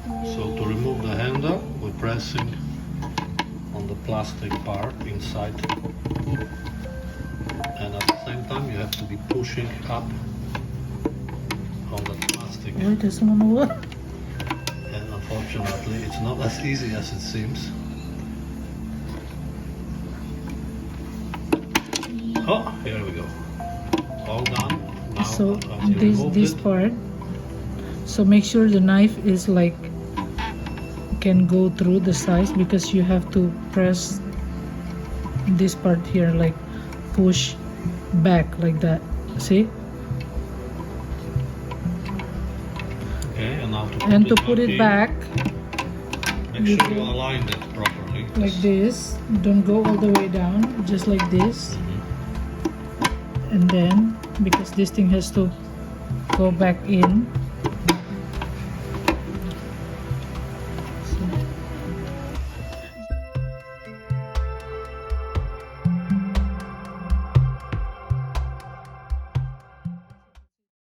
So to remove the handle, we're pressing on the plastic part inside, and at the same time you have to be pushing up on the plastic. Wait, does someone work? And unfortunately it's not as easy as it seems. Oh, here we go. All done. Now So until you this it. part. So make sure the knife is like can go through the sides, because you have to press this part here, like push back like that. See? Okay, and now And to put it back make sure you align it properly. like this. Don't go all the way down, just like this. And then because this thing has to go back in,